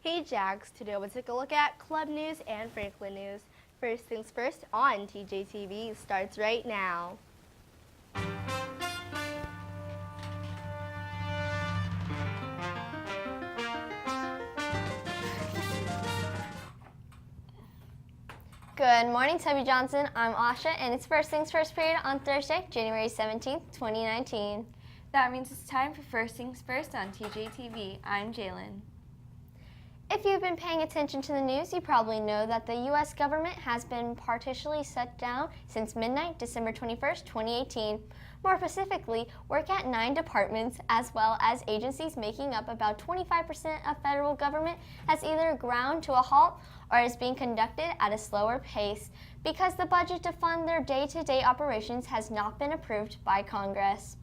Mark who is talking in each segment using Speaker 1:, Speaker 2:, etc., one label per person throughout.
Speaker 1: Hey Jags, today we'll take a look at club news and Franklin news. First things first on TJTV starts right now.
Speaker 2: Good morning, Toby Johnson. I'm Asha, and it's First Things First period on Thursday, January 17th, 2019.
Speaker 3: That means it's time for First Things First on TJTV. I'm Jalen.
Speaker 2: If you've been paying attention to the news, you probably know that the U.S. government has been partially shut down since midnight, December 21st, 2018. More specifically, work at 9 departments, as well as agencies making up about 25% of federal government, has either ground to a halt or is being conducted at a slower pace because the budget to fund their day-to-day operations has not been approved by Congress.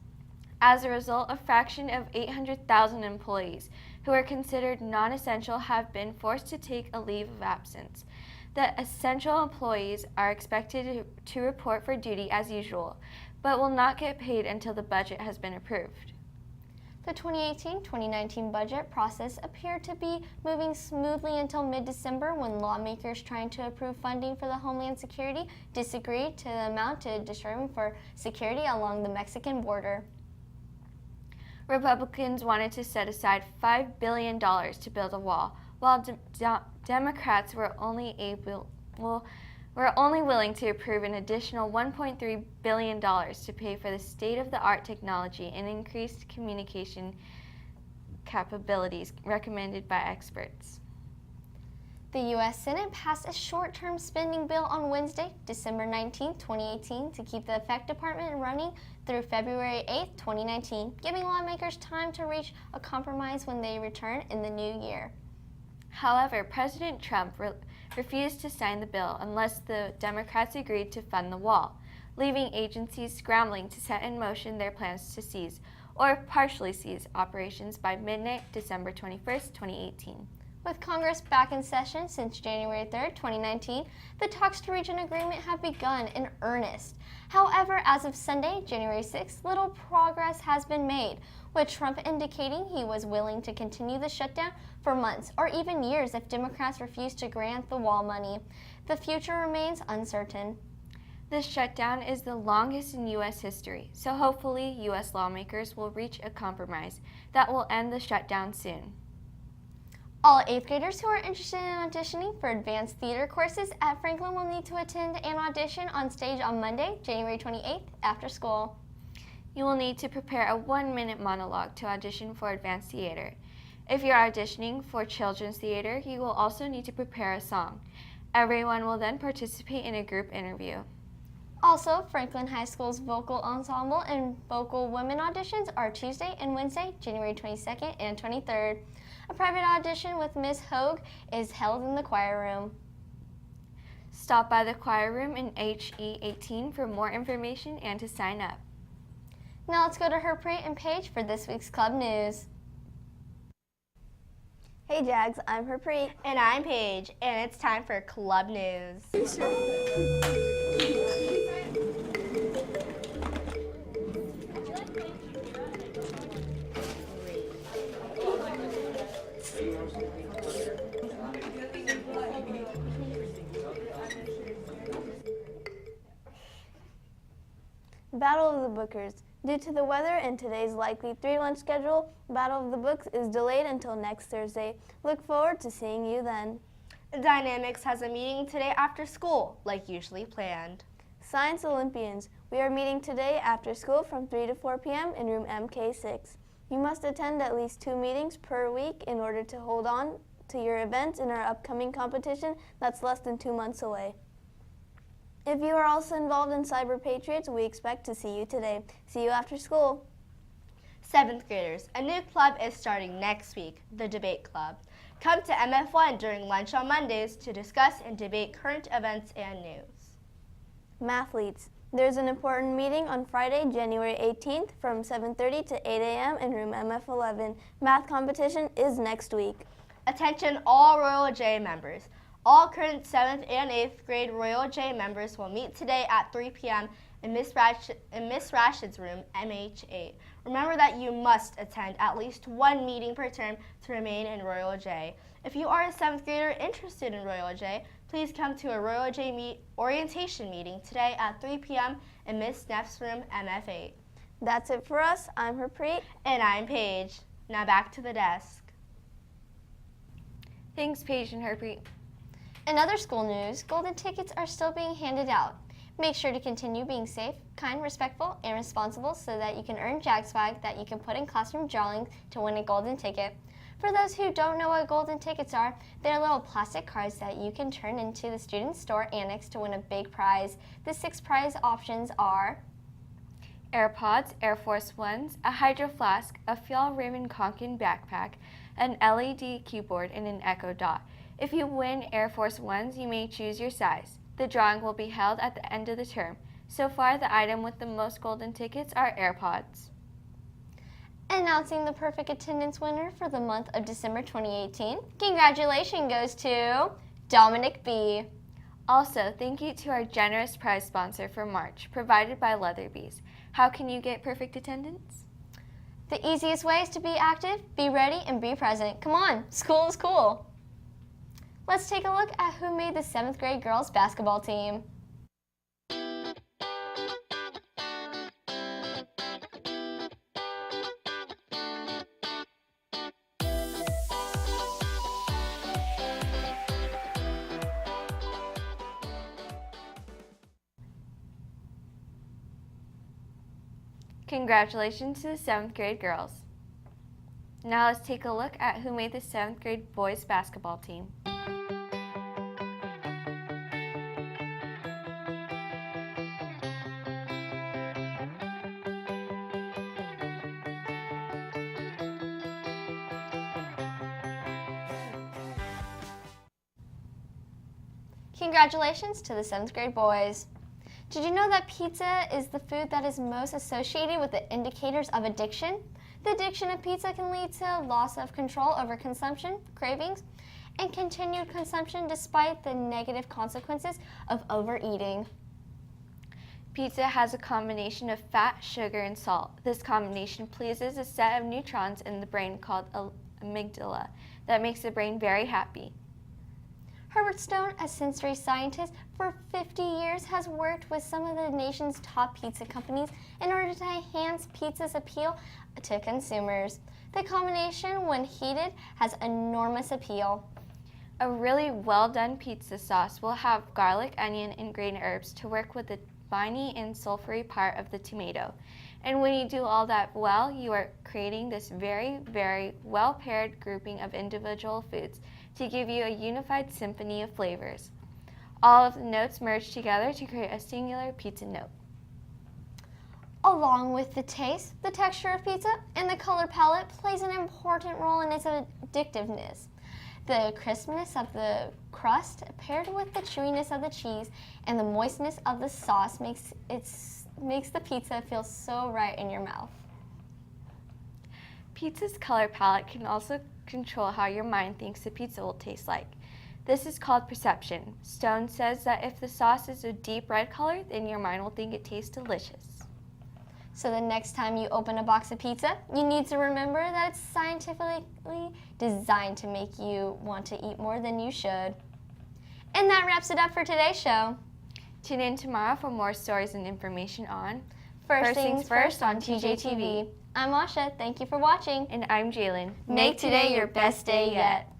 Speaker 3: As a result, a fraction of 800,000 employees who are considered non-essential have been forced to take a leave of absence. The essential employees are expected to report for duty as usual, but will not get paid until the budget has been approved.
Speaker 2: The 2018-2019 budget process appeared to be moving smoothly until mid-December when lawmakers trying to approve funding for the Homeland Security disagreed to the amount to distribute for security along the Mexican border.
Speaker 3: Republicans wanted to set aside $5 billion to build a wall, while Democrats were only willing to approve an additional $1.3 billion to pay for the state-of-the-art technology and increased communication capabilities recommended by experts.
Speaker 2: The U.S. Senate passed a short-term spending bill on Wednesday, December 19, 2018, to keep the Effect Department running through February 8, 2019, giving lawmakers time to reach a compromise when they return in the new year.
Speaker 3: However, President Trump refused to sign the bill unless the Democrats agreed to fund the wall, leaving agencies scrambling to set in motion their plans to seize or partially seize operations by midnight, December 21, 2018.
Speaker 2: With Congress back in session since January 3, 2019, the talks to reach an agreement have begun in earnest. However, as of Sunday, January 6, little progress has been made, with Trump indicating he was willing to continue the shutdown for months or even years if Democrats refuse to grant the wall money. The future remains uncertain.
Speaker 3: This shutdown is the longest in U.S. history, so hopefully U.S. lawmakers will reach a compromise that will end the shutdown soon.
Speaker 2: All 8th graders who are interested in auditioning for advanced theater courses at Franklin will need to attend an audition on stage on Monday, January 28th, after school.
Speaker 3: You will need to prepare a 1-minute monologue to audition for advanced theater. If you're auditioning for children's theater, you will also need to prepare a song. Everyone will then participate in a group interview.
Speaker 2: Also, Franklin High School's vocal ensemble and vocal women auditions are Tuesday and Wednesday, January 22nd and 23rd. A private audition with Ms. Hogue is held in the choir room.
Speaker 3: Stop by the choir room in HE 18 for more information and to sign up.
Speaker 2: Now let's go to Harpreet and Paige for this week's club news.
Speaker 4: Hey Jags, I'm Harpreet.
Speaker 1: And I'm Paige, and it's time for club news.
Speaker 4: Battle of the Bookers. Due to the weather and today's likely 3-lunch schedule, Battle of the Books is delayed until next Thursday. Look forward to seeing you then.
Speaker 1: Dynamics has a meeting today after school, like usually planned.
Speaker 4: Science Olympians. We are meeting today after school from 3 to 4 p.m. in room MK6. You must attend at least 2 meetings per week in order to hold on to your events in our upcoming competition that's less than 2 months away. If you are also involved in Cyber Patriots, we expect to see you today. See you after school.
Speaker 1: 7th graders, a new club is starting next week, the Debate Club. Come to MF1 during lunch on Mondays to discuss and debate current events and news.
Speaker 4: Mathletes. There's an important meeting on Friday, January 18th from 7:30 to 8 a.m. in room MF11. Math competition is next week.
Speaker 1: Attention all Royal J members. All current 7th and 8th grade Royal J members will meet today at 3 p.m. in Miss Rashid's room, MH8. Remember that you must attend at least one meeting per term to remain in Royal J. If you are a 7th grader interested in Royal J, please come to a Royal J orientation meeting today at 3 p.m. in Miss Neff's room, MF8.
Speaker 4: That's it for us. I'm Harpreet.
Speaker 1: And I'm Paige. Now back to the desk.
Speaker 3: Thanks, Paige and Harpreet.
Speaker 2: In other school news, golden tickets are still being handed out. Make sure to continue being safe, kind, respectful, and responsible so that you can earn Jag swag that you can put in classroom drawings to win a golden ticket. For those who don't know what golden tickets are, they're little plastic cards that you can turn into the student store annex to win a big prize. The 6 prize options are
Speaker 3: AirPods, Air Force Ones, a Hydro Flask, a Fjallraven Konkin backpack, an LED keyboard, and an Echo Dot. If you win Air Force Ones, you may choose your size. The drawing will be held at the end of the term. So far, the item with the most golden tickets are AirPods.
Speaker 2: Announcing the perfect attendance winner for the month of December 2018. Congratulations goes to Dominic B.
Speaker 3: Also, thank you to our generous prize sponsor for March, provided by Leatherbees. How can you get perfect attendance?
Speaker 2: The easiest way is to be active, be ready, and be present. Come on, school is cool. Let's take a look at who made the 7th grade girls basketball team.
Speaker 3: Congratulations to the 7th grade girls. Now let's take a look at who made the 7th grade boys basketball team.
Speaker 2: Congratulations to the 7th grade boys. Did you know that pizza is the food that is most associated with the indicators of addiction? The addiction of pizza can lead to loss of control over consumption, cravings, and continued consumption despite the negative consequences of overeating.
Speaker 3: Pizza has a combination of fat, sugar, and salt. This combination pleases a set of neurons in the brain called amygdala that makes the brain very happy.
Speaker 2: Herbert Stone, a sensory scientist, for 50 years has worked with some of the nation's top pizza companies in order to enhance pizza's appeal to consumers. The combination, when heated, has enormous appeal.
Speaker 3: A really well-done pizza sauce will have garlic, onion, and green herbs to work with the viney and sulfury part of the tomato. And when you do all that well, you are creating this very, very well-paired grouping of individual foods to give you a unified symphony of flavors. All of the notes merge together to create a singular pizza note.
Speaker 2: Along with the taste, the texture of pizza, and the color palette plays an important role in its addictiveness. The crispness of the crust paired with the chewiness of the cheese and the moistness of the sauce makes the pizza feel so right in your mouth.
Speaker 3: Pizza's color palette can also control how your mind thinks the pizza will taste like. This is called perception. Stone says that if the sauce is a deep red color, then your mind will think it tastes delicious.
Speaker 2: So the next time you open a box of pizza, you need to remember that it's scientifically designed to make you want to eat more than you should. And that wraps it up for today's show.
Speaker 3: Tune in tomorrow for more stories and information on
Speaker 2: First Things First on TJTV. I'm Asha. Thank you for watching.
Speaker 3: And I'm Jalen.
Speaker 2: Make today your best day yet.